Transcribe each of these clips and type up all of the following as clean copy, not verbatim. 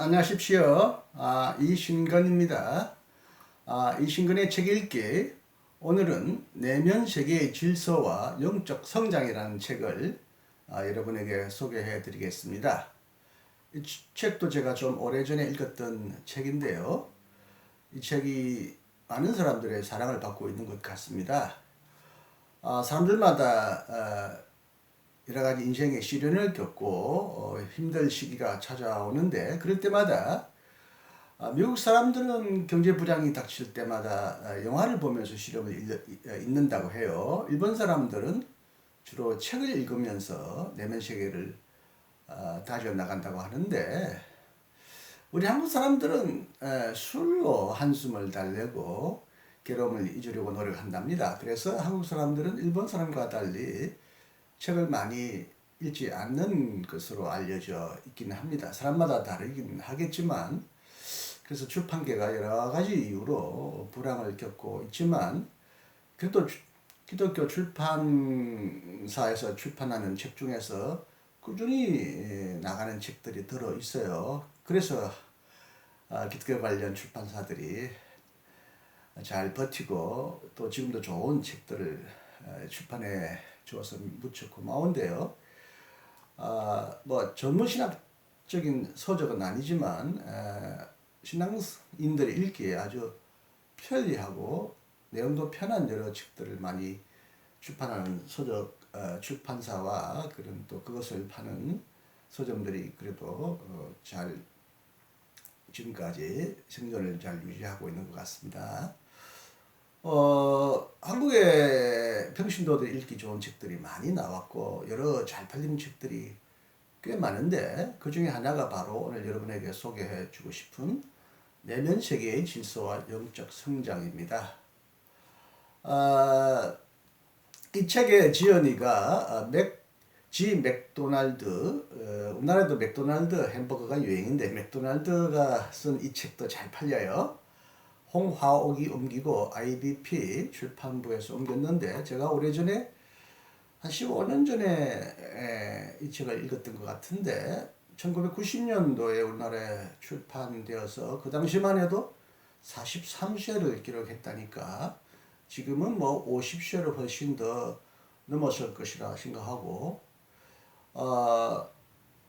안녕하십시오. 이신근입니다. 이신근의 책 읽기. 오늘은 내면 세계의 질서와 영적 성장이라는 책을 여러분에게 소개해 드리겠습니다. 이 책도 제가 좀 오래전에 읽었던 책인데요. 이 책이 많은 사람들의 사랑을 받고 있는 것 같습니다. 사람들마다 여러 가지 인생의 시련을 겪고 힘든 시기가 찾아오는데, 그럴 때마다 미국 사람들은 경제 불황이 닥칠 때마다 영화를 보면서 시련을 잊는다고 해요. 일본 사람들은 주로 책을 읽으면서 내면 세계를 다져 나간다고 하는데, 우리 한국 사람들은 술로 한숨을 달래고 괴로움을 잊으려고 노력한답니다. 그래서 한국 사람들은 일본 사람과 달리 책을 많이 읽지 않는 것으로 알려져 있기는 합니다. 사람마다 다르긴 하겠지만, 그래서 출판계가 여러 가지 이유로 불황을 겪고 있지만, 그래도 기독교 출판사에서 출판하는 책 중에서 꾸준히 나가는 책들이 들어 있어요. 그래서 기독교 관련 출판사들이 잘 버티고 또 지금도 좋은 책들을 출판해 주어서 무척 고마운데요. 뭐 전문신학적인 서적은 아니지만 신앙인들이 읽기에 아주 편리하고 내용도 편한 여러 책들을 많이 출판하는 서적 출판사와 그런 또 그것을 파는 서점들이 그래도 잘 지금까지 생존을 잘 유지하고 있는 것 같습니다. 한국의 평신도들 읽기 좋은 책들이 많이 나왔고 여러 잘 팔리는 책들이 꽤 많은데, 그 중에 하나가 바로 오늘 여러분에게 소개해 주고 싶은 내면 세계의 질서와 영적 성장입니다. 이 책의 지연이가 맥도날드, 우리나라에도 맥도날드 햄버거가 유행인데 맥도날드가 쓴 이 책도 잘 팔려요. 홍화옥이 옮기고 IBP 출판부에서 옮겼는데, 제가 오래전에 한 15년 전에 이 책을 읽었던 것 같은데, 1990년도에 우리나라에 출판되어서 그 당시만 해도 43쇄를 기록했다니까, 지금은 뭐 50쇄를 훨씬 더 넘어설 것이라 생각하고,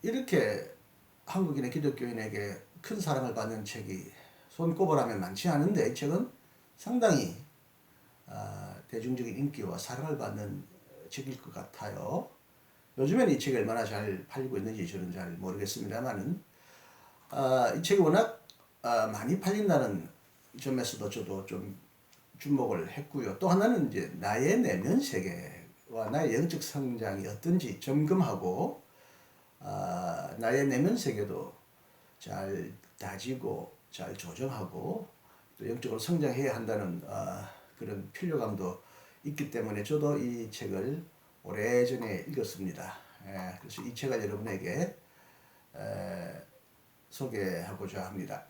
이렇게 한국인의 기독교인에게 큰 사랑을 받는 책이 손꼽으라면 많지 않은데, 이 책은 상당히 대중적인 인기와 사랑을 받는 책일 것 같아요. 요즘에는 이 책이 얼마나 잘 팔리고 있는지 저는 잘 모르겠습니다만은, 이 책이 워낙 많이 팔린다는 점에서도 저도 좀 주목을 했고요. 또 하나는 이제 나의 내면 세계와 나의 영적 성장이 어떤지 점검하고, 나의 내면 세계도 잘 다지고 잘 조정하고 또 영적으로 성장해야 한다는 그런 필요감도 있기 때문에 저도 이 책을 오래전에 읽었습니다. 그래서 이 책을 여러분에게 소개하고자 합니다.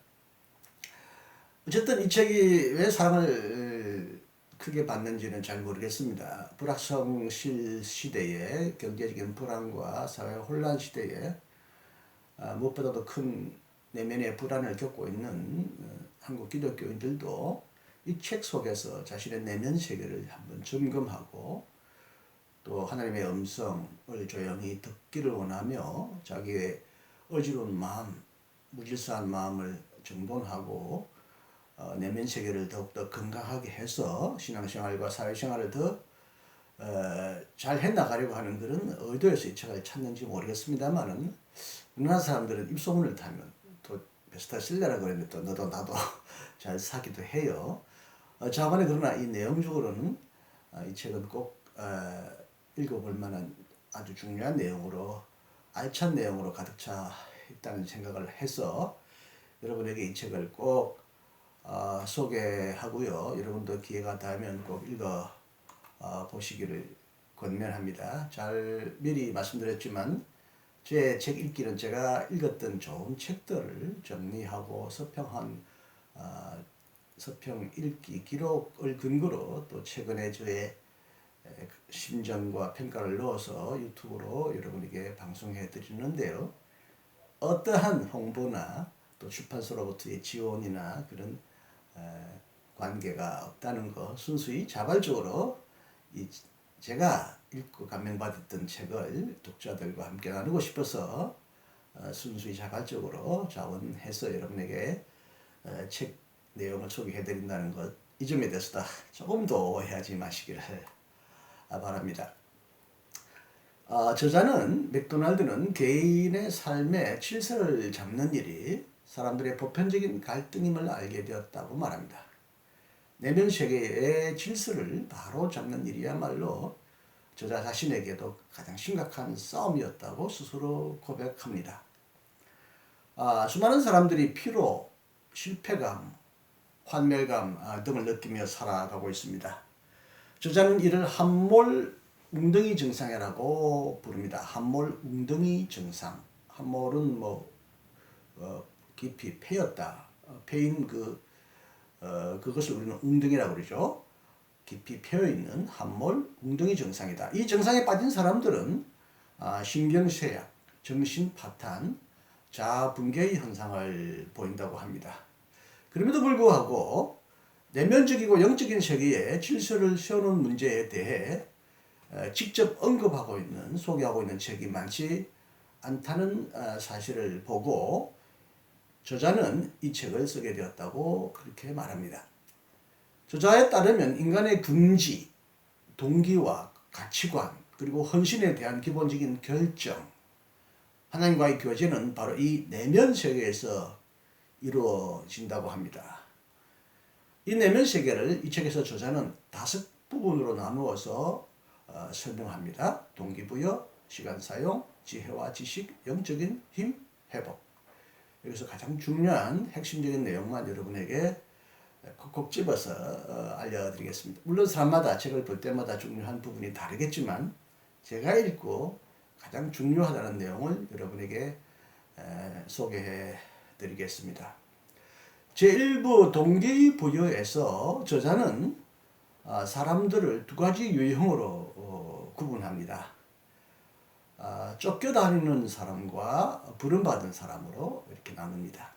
어쨌든 이 책이 왜 사랑을 크게 받는지는 잘 모르겠습니다. 불확성실 시대에, 경제적인 불안과 사회 혼란 시대에 무엇보다도 큰 내면의 불안을 겪고 있는 한국 기독교인들도 이 책 속에서 자신의 내면 세계를 한번 점검하고 또 하나님의 음성을 조용히 듣기를 원하며 자기의 어지러운 마음, 무질서한 마음을 정돈하고 내면 세계를 더욱더 건강하게 해서 신앙생활과 사회생활을 더 잘 해나가려고 하는 그런 의도에서 이 책을 찾는지 모르겠습니다만은, 우리나라 사람들은 입소문을 타면 또 베스트셀러라고 그러는데 또 너도 나도 잘 사기도 해요. 자반에 그러나 이 내용적으로는 이 책은 꼭 읽어볼 만한 아주 중요한 내용으로, 알찬 내용으로 가득 차 있다는 생각을 해서 여러분에게 이 책을 꼭 소개하고요. 여러분도 기회가 닿으면 꼭 읽어 보시기를 권면합니다. 잘 미리 말씀드렸지만 제 책 읽기는 제가 읽었던 좋은 책들을 정리하고 서평한 서평 읽기 기록을 근거로 또 최근에 저의 심정과 평가를 넣어서 유튜브로 여러분에게 방송해 드리는데요. 어떠한 홍보나 또 출판사로부터의 지원이나 그런 관계가 없다는 거, 순수히 자발적으로 제가 읽고 감명받았던 책을 독자들과 함께 나누고 싶어서 순수히 자발적으로 자원해서 여러분에게 책 내용을 소개해드린다는 것, 이 점에 대해서 조금 더 오해하지 마시기를 바랍니다. 저자는 맥도날드는 개인의 삶의 질서를 잡는 일이 사람들의 보편적인 갈등임을 알게 되었다고 말합니다. 내면 세계의 질서를 바로 잡는 일이야말로 저자 자신에게도 가장 심각한 싸움이었다고 스스로 고백합니다. 수많은 사람들이 피로, 실패감, 환멸감 등을 느끼며 살아가고 있습니다. 저자는 이를 함몰 웅덩이 증상이라고 부릅니다. 함몰 웅덩이 증상. 함몰은 깊이 패였다. 패인 그것을 우리는 웅덩이라고 그러죠. 깊이 패여있는 함몰 웅덩이 증상이다. 이 증상에 빠진 사람들은 신경쇠약, 정신파탄, 자아붕괴의 현상을 보인다고 합니다. 그럼에도 불구하고 내면적이고 영적인 세계에 질서를 세우는 문제에 대해 직접 언급하고 있는, 소개하고 있는 책이 많지 않다는 사실을 보고 저자는 이 책을 쓰게 되었다고 그렇게 말합니다. 저자에 따르면 인간의 긍지, 동기와 가치관, 그리고 헌신에 대한 기본적인 결정, 하나님과의 교제는 바로 이 내면 세계에서 이루어진다고 합니다. 이 내면 세계를 이 책에서 저자는 5 부분으로 나누어서 설명합니다. 동기부여, 시간 사용, 지혜와 지식, 영적인 힘, 회복. 여기서 가장 중요한 핵심적인 내용만 여러분에게 콕콕 집어서 알려드리겠습니다. 물론 사람마다 책을 볼 때마다 중요한 부분이 다르겠지만 제가 읽고 가장 중요하다는 내용을 여러분에게 소개해 드리겠습니다. 제1부 동기부여에서 저자는 사람들을 2가지 유형으로 구분합니다. 쫓겨다니는 사람과 부름받은 사람으로 이렇게 나눕니다.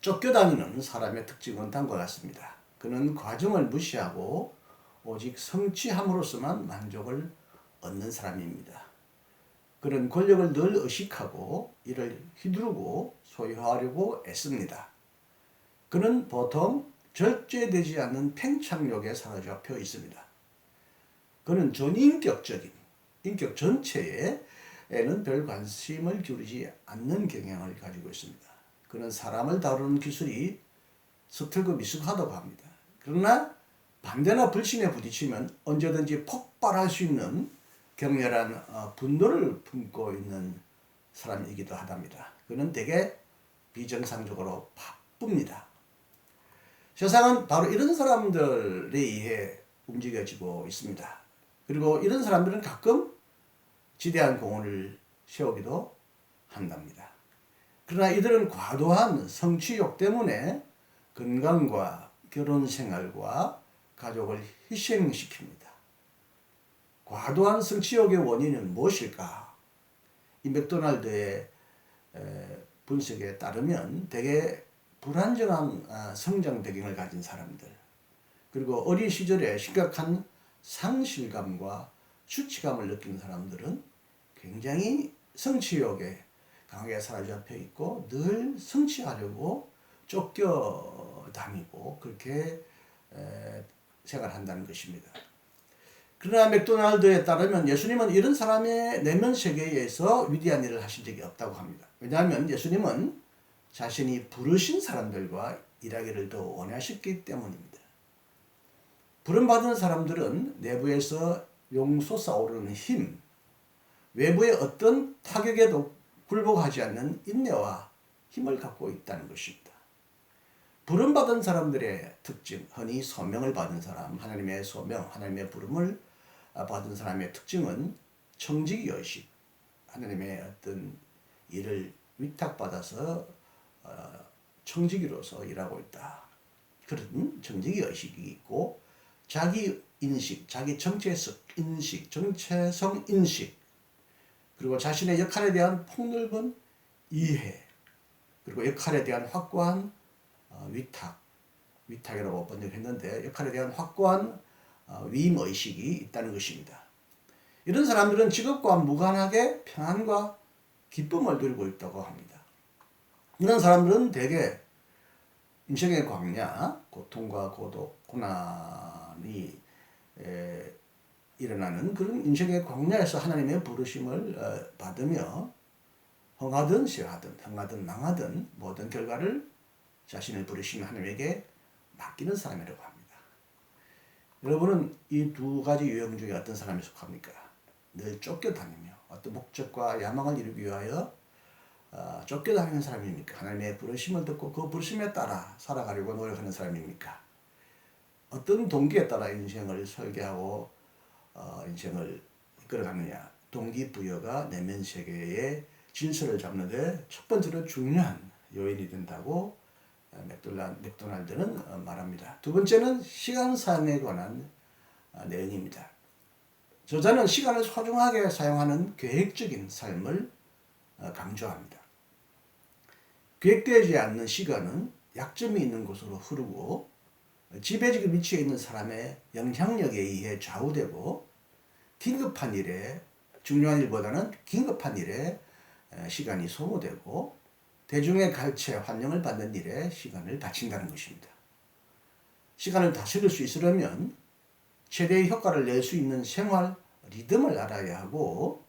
쫓겨다니는 사람의 특징은 다음과 같습니다. 그는 과정을 무시하고 오직 성취함으로써만 만족을 얻는 사람입니다. 그는 권력을 늘 의식하고 이를 휘두르고 소유하려고 애씁니다. 그는 보통 절제되지 않는 팽창력에 사로잡혀 있습니다. 그는 전인격적인, 인격 전체에는 별 관심을 기울이지 않는 경향을 가지고 있습니다. 그는 사람을 다루는 기술이 서툴고 미숙하다고 합니다. 그러나 반대나 불신에 부딪히면 언제든지 폭발할 수 있는 격렬한 분노를 품고 있는 사람이기도 하답니다. 그는 되게 비정상적으로 바쁩니다. 세상은 바로 이런 사람들에 의해 움직여지고 있습니다. 그리고 이런 사람들은 가끔 지대한 공헌을 세우기도 한답니다. 그러나 이들은 과도한 성취욕 때문에 건강과 결혼생활과 가족을 희생시킵니다. 과도한 성취욕의 원인은 무엇일까? 이 맥도날드의 분석에 따르면 대개 불안정한 성장 배경을 가진 사람들, 그리고 어린 시절에 심각한 상실감과 수치감을 느끼는 사람들은 굉장히 성취욕에 강하게 사로잡혀 있고 늘 성취하려고 쫓겨다니고 그렇게 생활한다는 것입니다. 그러나 맥도날드에 따르면 예수님은 이런 사람의 내면 세계에서 위대한 일을 하신 적이 없다고 합니다. 왜냐하면 예수님은 자신이 부르신 사람들과 일하기를 더 원하셨기 때문입니다. 부름받은 사람들은 내부에서 용솟아오르는 힘, 외부의 어떤 타격에도 굴복하지 않는 인내와 힘을 갖고 있다는 것입니다. 부름받은 사람들의 특징, 흔히 소명을 받은 사람, 하나님의 소명, 하나님의 부름을 받은 사람의 특징은 청지기의식, 하나님의 어떤 일을 위탁받아서 청지기로서 일하고 있다. 그런 청지기의식이 있고 자기 인식, 자기 정체성 인식, 정체성 인식, 그리고 자신의 역할에 대한 폭넓은 이해, 그리고 역할에 대한 확고한 위탁이라고 번역했는데 역할에 대한 확고한 위임의식이 있다는 것입니다. 이런 사람들은 직업과 무관하게 평안과 기쁨을 누리고 있다고 합니다. 이런 사람들은 대개 인생의 광야, 고통과 고독, 고난이 일어나는 그런 인생의 광야에서 하나님의 부르심을 받으며 흥하든 싫어하든 흥하든 망하든 모든 결과를 자신을 부르신 하나님에게 맡기는 사람이라고 합니다. 여러분은 이 두 가지 유형 중에 어떤 사람에 속합니까? 늘 쫓겨다니며 어떤 목적과 야망을 이루기 위하여 쫓겨다니는 사람입니까? 하나님의 부르심을 듣고 그 부르심에 따라 살아가려고 노력하는 사람입니까? 어떤 동기에 따라 인생을 설계하고 인생을 이끌어가느냐? 동기부여가 내면 세계의 질서를 잡는데 첫 번째로 중요한 요인이 된다고 맥도날드는 말합니다. 두 번째는 시간 사용에 관한 내용입니다. 저자는 시간을 소중하게 사용하는 계획적인 삶을 강조합니다. 계획되지 않는 시간은 약점이 있는 곳으로 흐르고 지배적인 위치에 있는 사람의 영향력에 의해 좌우되고 긴급한 일에 중요한 일보다는 긴급한 일에 시간이 소모되고 대중의 가르침에 환영을 받는 일에 시간을 바친다는 것입니다. 시간을 다스릴 수 있으려면 최대의 효과를 낼 수 있는 생활 리듬을 알아야 하고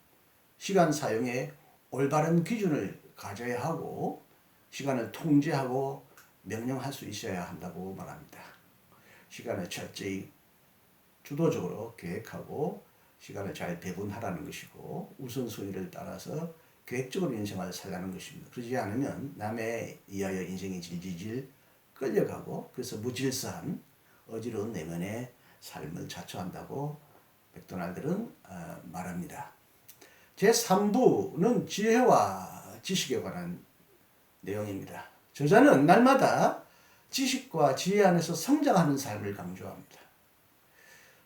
시간 사용에 올바른 기준을 가져야 하고 시간을 통제하고 명령할 수 있어야 한다고 말합니다. 시간을 철저히 주도적으로 계획하고 시간을 잘 배분하라는 것이고 우선순위를 따라서 계획적으로 인생을 살라는 것입니다. 그러지 않으면 남에 의하여 인생이 질질질 끌려가고 그래서 무질서한 어지러운 내면의 삶을 자초한다고 맥도날드는 말합니다. 제3부는 지혜와 지식에 관한 내용입니다. 저자는 날마다 지식과 지혜 안에서 성장하는 삶을 강조합니다.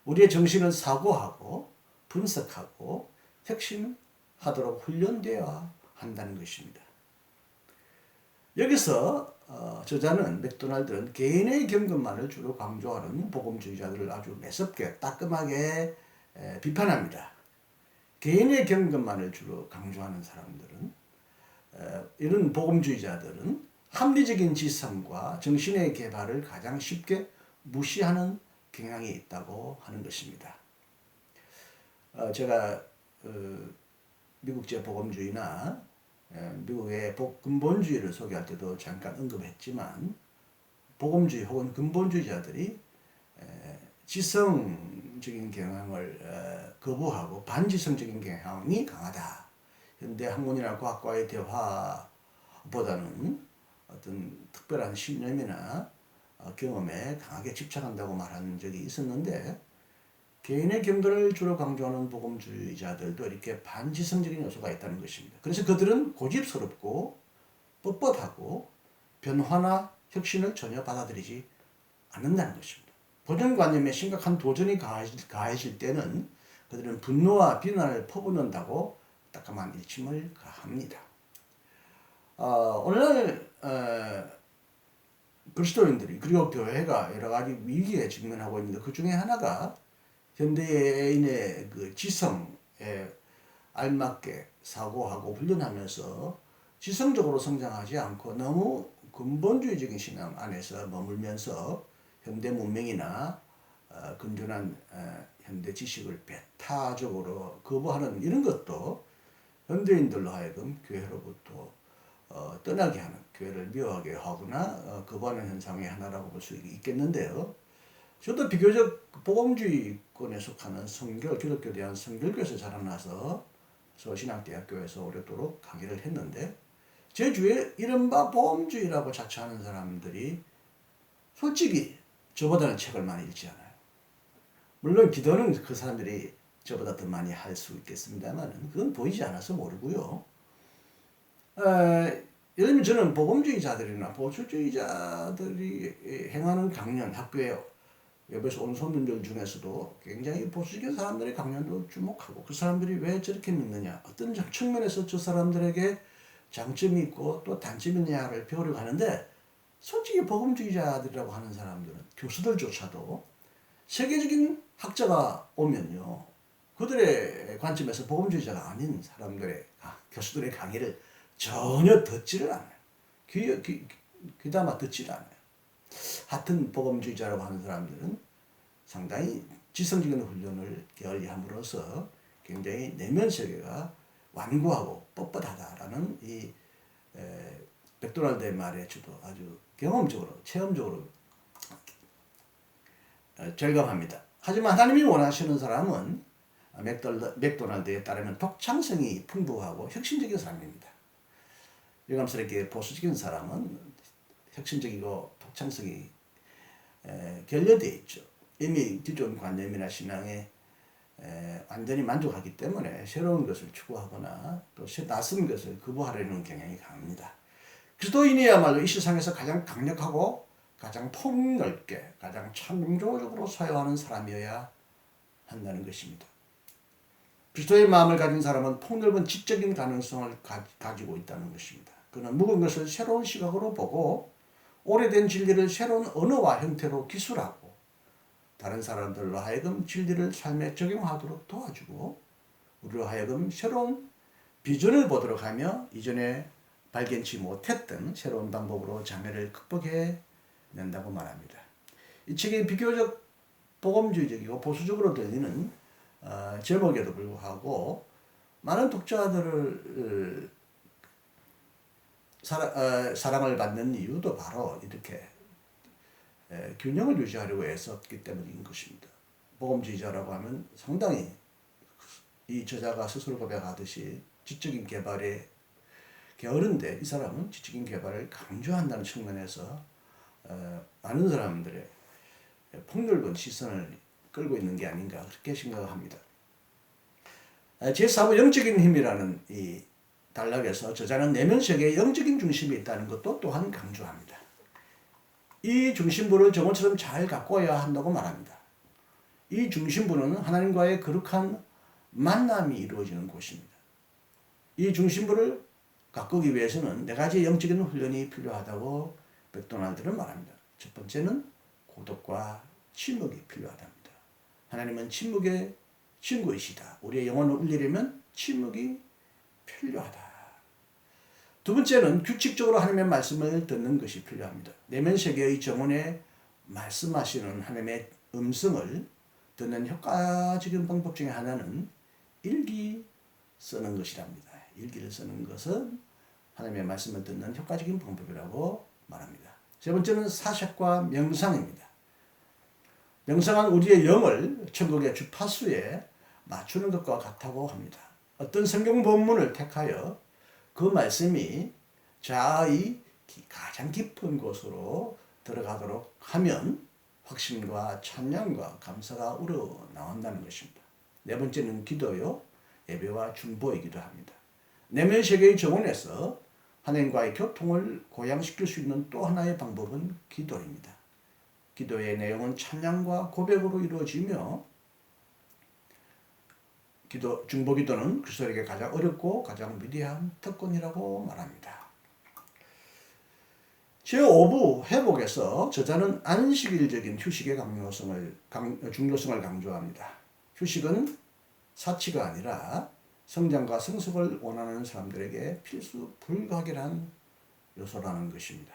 우리의 정신은 사고하고 분석하고 혁신하도록 훈련되어야 한다는 것입니다. 여기서 저자는 맥도날드는 개인의 경험만을 주로 강조하는 복음주의자들을 아주 매섭게 따끔하게 비판합니다. 개인의 경험만을 주로 강조하는 사람들은 이런 복음주의자들은 합리적인 지성과 정신의 개발을 가장 쉽게 무시하는 경향이 있다고 하는 것입니다. 제가 미국제 복음주의나 미국의 근본주의를 소개할 때도 잠깐 언급했지만 복음주의 혹은 근본주의자들이 지성적인 경향을 거부하고 반지성적인 경향이 강하다. 현대 학문이나 과학과의 대화보다는 어떤 특별한 신념이나 경험에 강하게 집착한다고 말하는 적이 있었는데 개인의 경도를 주로 강조하는 복음주의자들도 이렇게 반지성적인 요소가 있다는 것입니다. 그래서 그들은 고집스럽고 뻣뻣하고 변화나 혁신을 전혀 받아들이지 않는다는 것입니다. 고정관념에 심각한 도전이 가해질 때는 그들은 분노와 비난을 퍼붓는다고 따끔한 일침을 가합니다. 오늘날 그리스도인들이 그리고 교회가 여러 가지 위기에 직면하고 있는데 그 중에 하나가 현대인의 그 지성에 알맞게 사고하고 훈련하면서 지성적으로 성장하지 않고 너무 근본주의적인 신앙 안에서 머물면서 현대 문명이나 근준한 현대 지식을 배타적으로 거부하는 이런 것도 현대인들로 하여금 교회로부터 떠나게 하는, 교회를 미워하게 하거나 거부하는 현상의 하나라고 볼 수 있겠는데요. 저도 비교적 복음주의권에 속하는 기독교 대한 성결교에서 자라나서 서울신학대학교에서 오랫도록 강의를 했는데 제 주위에 이른바 복음주의라고 자처하는 사람들이 솔직히 저보다는 책을 많이 읽지 않아요. 물론 기도는 그 사람들이 저보다 더 많이 할 수 있겠습니다만 그건 보이지 않아서 모르고요. 예를 들면 저는 복음주의자들이나 보수주의자들이 행하는 강연, 학교에 옆에서 온 손님들 중에서도 굉장히 보수적인 사람들의 강연도 주목하고 그 사람들이 왜 저렇게 믿느냐, 어떤 측면에서 저 사람들에게 장점이 있고 또 단점이 있냐를 배우려고 하는데 솔직히 복음주의자들이라고 하는 사람들은 교수들조차도 세계적인 학자가 오면요. 그들의 관점에서 복음주의자가 아닌 사람들의 교수들의 강의를 전혀 듣지를 않아요. 귀담아 듣지를 않아요. 하여튼 복음주의자라고 하는 사람들은 상당히 지성적인 훈련을 게을리함으로써 굉장히 내면 세계가 완고하고 뻣뻣하다라는 이 맥도날드의 말에 저도 아주 경험적으로 체험적으로 절감합니다. 하지만 하나님이 원하시는 사람은 맥도날드에 따르면 독창성이 풍부하고 혁신적인 사람입니다. 유감스럽게 보수적인 사람은 혁신적이고 독창성이 결여되어 있죠. 이미 기존 관념이나 신앙에 완전히 만족하기 때문에 새로운 것을 추구하거나 또 낯선 것을 거부하려는 경향이 강합니다. 그리스도인이야말로 이 세상에서 가장 강력하고 가장 폭넓게 가장 창조적으로 사용하는 사람이어야 한다는 것입니다. 그리스도의 마음을 가진 사람은 폭넓은 지적인 가능성을 가지고 있다는 것입니다. 그는 묵은 것을 새로운 시각으로 보고 오래된 진리를 새로운 언어와 형태로 기술하고 다른 사람들로 하여금 진리를 삶에 적용하도록 도와주고 우리로 하여금 새로운 비전을 보도록 하며 이전에 발견치 못했던 새로운 방법으로 장애를 극복해 낸다고 말합니다. 이 책이 비교적 복음주의적이고 보수적으로 들리는 제목에도 불구하고 많은 독자들을 사랑을 받는 이유도 바로 이렇게 균형을 유지하려고 애썼기 때문인 것입니다. 복음주의자라고 하면 상당히 이 저자가 스스로 고백하듯이 지적인 개발에 게으른데 이 사람은 지적인 개발을 강조한다는 측면에서 많은 사람들의 폭넓은 시선을 끌고 있는 게 아닌가 그렇게 생각합니다. 제4부 영적인 힘이라는 이 단락에서 저자는 내면 세계에 영적인 중심이 있다는 것도 또한 강조합니다. 이 중심부를 정원처럼 잘 가꿔야 한다고 말합니다. 이 중심부는 하나님과의 거룩한 만남이 이루어지는 곳입니다. 이 중심부를 가꾸기 위해서는 네 가지 영적인 훈련이 필요하다고 맥도날드는 말합니다. 첫 번째는 고독과 침묵이 필요하답니다. 하나님은 침묵의 친구이시다. 우리의 영혼을 울리려면 침묵이 필요하다. 두 번째는 규칙적으로 하나님의 말씀을 듣는 것이 필요합니다. 내면 세계의 정원에 말씀하시는 하나님의 음성을 듣는 효과적인 방법 중에 하나는 일기 쓰는 것이랍니다. 일기를 쓰는 것은 하나님의 말씀을 듣는 효과적인 방법이라고 말합니다. 세 번째는 사색과 명상입니다. 명상은 우리의 영을 천국의 주파수에 맞추는 것과 같다고 합니다. 어떤 성경 본문을 택하여 그 말씀이 자아의 가장 깊은 곳으로 들어가도록 하면 확신과 찬양과 감사가 우러나온다는 것입니다. 네 번째는 기도요, 예배와 중보이기도 합니다. 내면 세계의 정원에서 하나님과의 교통을 고양시킬 수 있는 또 하나의 방법은 기도입니다. 기도의 내용은 찬양과 고백으로 이루어지며 중보기도는 그리스도에게 가장 어렵고 가장 위대한 특권이라고 말합니다. 제5부 회복에서 저자는 안식일적인 휴식의 중요성을 강조합니다. 휴식은 사치가 아니라 성장과 성숙을 원하는 사람들에게 필수 불가결한 요소라는 것입니다.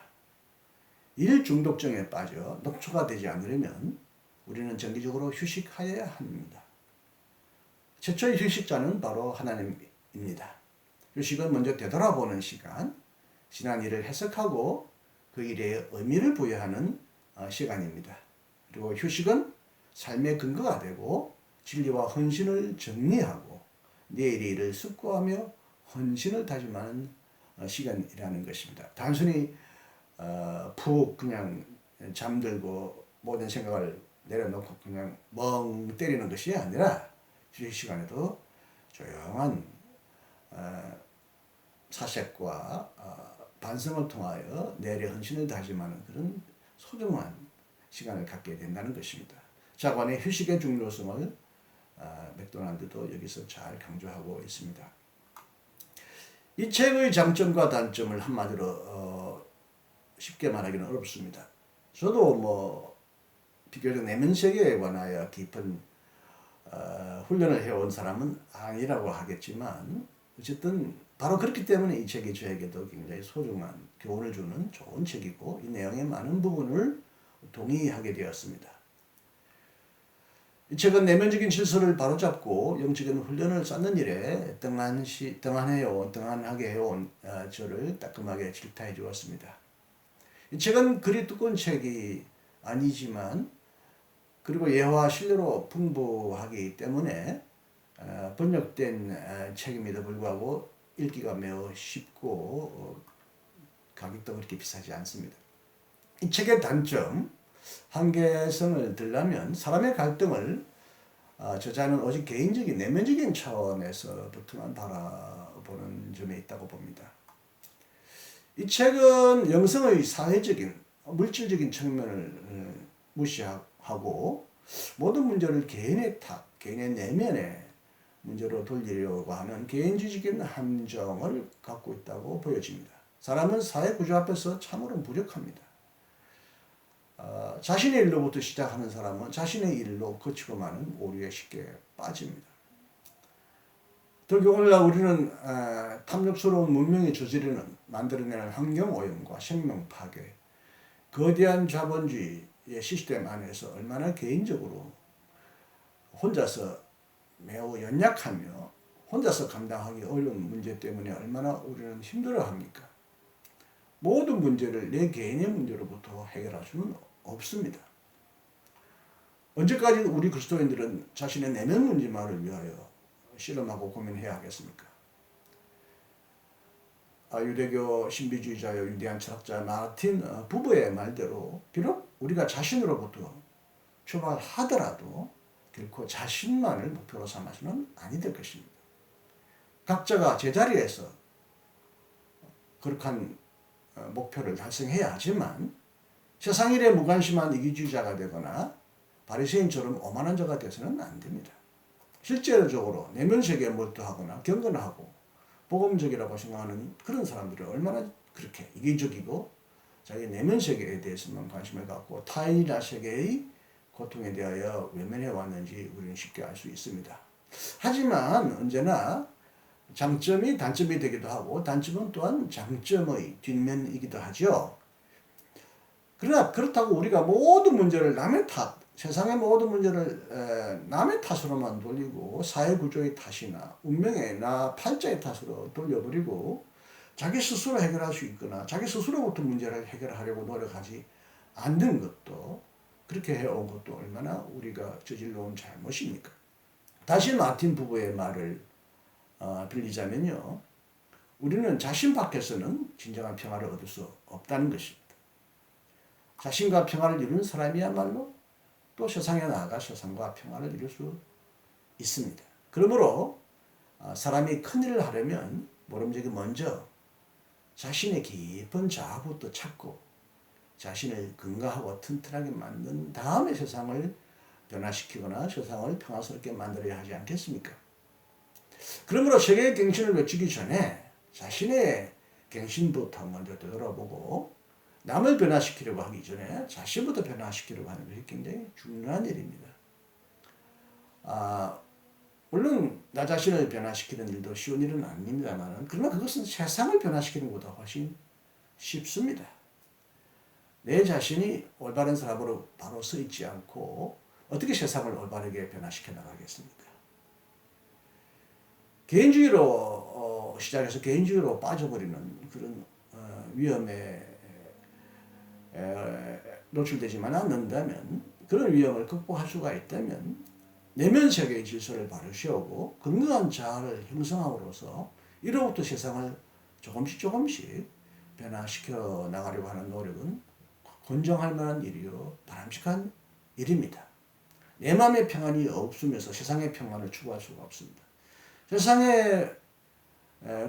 일 중독증에 빠져 녹초가 되지 않으려면 우리는 정기적으로 휴식하여야 합니다. 최초의 휴식자는 바로 하나님입니다. 휴식은 먼저 되돌아보는 시간, 지난 일을 해석하고 그 일에 의미를 부여하는 시간입니다. 그리고 휴식은 삶의 근거가 되고 진리와 헌신을 정리하고 내일의 일을 숙고하며 헌신을 다짐하는 시간이라는 것입니다. 단순히 푹 그냥 잠들고 모든 생각을 내려놓고 그냥 멍 때리는 것이 아니라 휴식 시간에도 조용한 사색과 반성을 통하여 내일의 헌신을 다짐하는 그런 소중한 시간을 갖게 된다는 것입니다. 자관의 휴식의 중요성을 맥도날드도 여기서 잘 강조하고 있습니다. 이 책의 장점과 단점을 한마디로 쉽게 말하기는 어렵습니다. 저도 뭐 비교적 내면 세계에 관하여 깊은 훈련을 해온 사람은 아니라고 하겠지만 어쨌든 바로 그렇기 때문에 이 책이 저에게도 굉장히 소중한 교훈을 주는 좋은 책이고 이 내용의 많은 부분을 동의하게 되었습니다. 이 책은 내면적인 질서를 바로잡고 영적인 훈련을 쌓는 일에 등한하게 해온 저를 따끔하게 질타해 주었습니다. 이 책은 그리 두꺼운 책이 아니지만 그리고 예화와 신뢰로 풍부하기 때문에 번역된 책임에도 불구하고 읽기가 매우 쉽고 가격도 그렇게 비싸지 않습니다. 이 책의 단점, 한계성을 들라면 사람의 갈등을 저자는 오직 개인적인 내면적인 차원에서부터만 바라보는 점에 있다고 봅니다. 이 책은 영성의 사회적인 물질적인 측면을 무시하고 모든 문제를 개인의 탓, 개인의 내면의 문제로 돌리려고 하는 개인주의적인 함정을 갖고 있다고 보여집니다. 사람은 사회 구조 앞에서 참으로 무력합니다. 자신의 일로부터 시작하는 사람은 자신의 일로 거치고 마는 오류에 쉽게 빠집니다. 특히 오늘날 우리는 탐욕스러운 문명이 저지르는 만들어내는 환경오염과 생명파괴, 거대한 자본주의의 시스템 안에서 얼마나 개인적으로 혼자서 매우 연약하며 혼자서 감당하기 어려운 문제 때문에 얼마나 우리는 힘들어합니까? 모든 문제를 내 개인의 문제로부터 해결할 수는 없습니다. 언제까지 우리 그리스도인들은 자신의 내면 문제만을 위하여 실험하고 고민해야 하겠습니까? 유대교 신비주의자여 위대한 철학자 마틴 부버의 말대로 비록 우리가 자신으로부터 출발하더라도 결코 자신만을 목표로 삼아서는 아니 될 것입니다. 각자가 제자리에서 거룩한 목표를 달성해야 하지만 세상 일에 무관심한 이기주의자가 되거나 바리새인처럼 오만한 자가 되어서는 안 됩니다. 실제적으로 내면 세계에 몰두하거나 경건하고 복음적이라고 생각하는 그런 사람들은 얼마나 그렇게 이기적이고 자기 내면 세계에 대해서만 관심을 갖고 타인이나 세계의 고통에 대하여 외면해 왔는지 우리는 쉽게 알 수 있습니다. 하지만 언제나 장점이 단점이 되기도 하고 단점은 또한 장점의 뒷면이기도 하죠. 그러나 그렇다고 우리가 모든 문제를 남의 탓, 세상의 모든 문제를 남의 탓으로만 돌리고 사회구조의 탓이나 운명의 나 팔자의 탓으로 돌려버리고 자기 스스로 해결할 수 있거나 자기 스스로부터 문제를 해결하려고 노력하지 않는 것도 그렇게 해온 것도 얼마나 우리가 저질러 온 잘못입니까? 다시 마틴 부부의 말을 빌리자면요. 우리는 자신 밖에서는 진정한 평화를 얻을 수 없다는 것입니다. 자신과 평화를 이루는 사람이야말로 또 세상에 나아가 세상과 평화를 이룰 수 있습니다. 그러므로 사람이 큰일을 하려면 모범적이 먼저 자신의 깊은 자아부터 찾고 자신을 건강하고 튼튼하게 만든 다음에 세상을 변화시키거나 세상을 평화스럽게 만들어야 하지 않겠습니까? 그러므로 세계의 갱신을 외치기 전에 자신의 갱신부터 먼저 되돌아보고 남을 변화시키려고 하기 전에 자신부터 변화시키려고 하는 것이 굉장히 중요한 일입니다. 물론 나 자신을 변화시키는 일도 쉬운 일은 아닙니다만 그러나 그것은 세상을 변화시키는 것보다 훨씬 쉽습니다. 내 자신이 올바른 사람으로 바로 서 있지 않고 어떻게 세상을 올바르게 변화시켜 나가겠습니까? 개인주의로 시작해서 개인주의로 빠져버리는 그런 위험에 노출되지만 않는다면 그런 위험을 극복할 수가 있다면 내면 세계의 질서를 바로 세우고 건강한 자아를 형성함으로써 이로부터 세상을 조금씩 변화시켜 나가려고 하는 노력은 권장할 만한 일이요 바람직한 일입니다. 내 마음의 평안이 없으면서 세상의 평안을 추구할 수가 없습니다. 세상의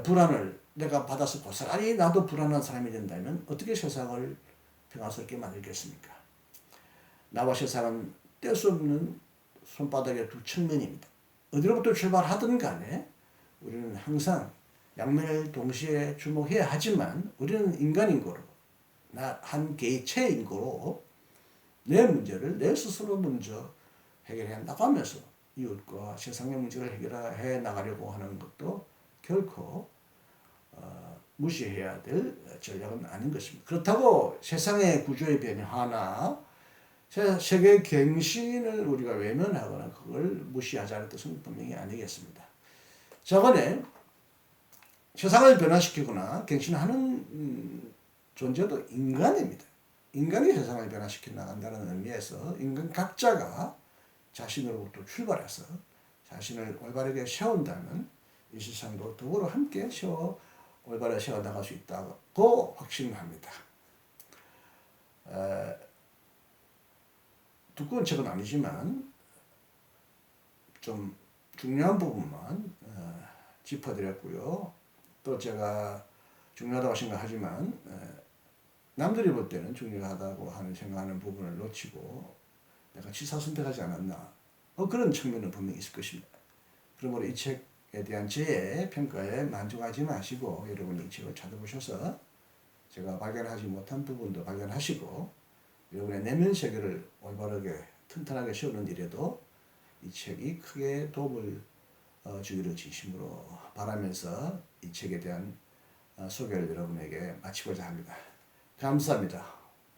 불안을 내가 받아서 고스란히 나도 불안한 사람이 된다면 어떻게 세상을 평화스럽게 만들겠습니까? 나와 세상은 뗄 수 없는 손바닥의 두 측면입니다. 어디로부터 출발하든 간에 우리는 항상 양면을 동시에 주목해야 하지만 우리는 인간인 거로 나 한 개체인 거로 내 문제를 내 스스로 먼저 해결해 나가면서 이웃과 세상의 문제를 해결해 나가려고 하는 것도 결코 무시해야 될 전략은 아닌 것입니다. 그렇다고 세상의 구조의 변화나 세계 갱신을 우리가 외면하거나 그걸 무시하자는 뜻은 분명히 아니겠습니다. 저번에 세상을 변화시키거나 갱신하는 존재도 인간입니다. 인간이 세상을 변화시켜 나간다는 의미에서 인간 각자가 자신으로부터 출발해서 자신을 올바르게 세운다면 이 세상도 더불어 함께 올바르게 세워나갈 수 있다고 확신합니다. 두꺼운 책은 아니지만 좀 중요한 부분만 짚어드렸고요. 또 제가 중요하다고 생각하지만 남들이 볼 때는 중요하다고 생각하는 부분을 놓치고 내가 취사선택하지 않았나 그런 측면은 분명히 있을 것입니다. 그러므로 이 책에 대한 제 평가에 만족하지 마시고 여러분이 이 책을 찾아보셔서 제가 발견하지 못한 부분도 발견하시고 여러분의 내면 세계를 올바르게 튼튼하게 세우는 일에도 이 책이 크게 도움을 주기를 진심으로 바라면서 이 책에 대한 소개를 여러분에게 마치고자 합니다. 감사합니다.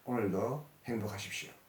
오늘도 행복하십시오.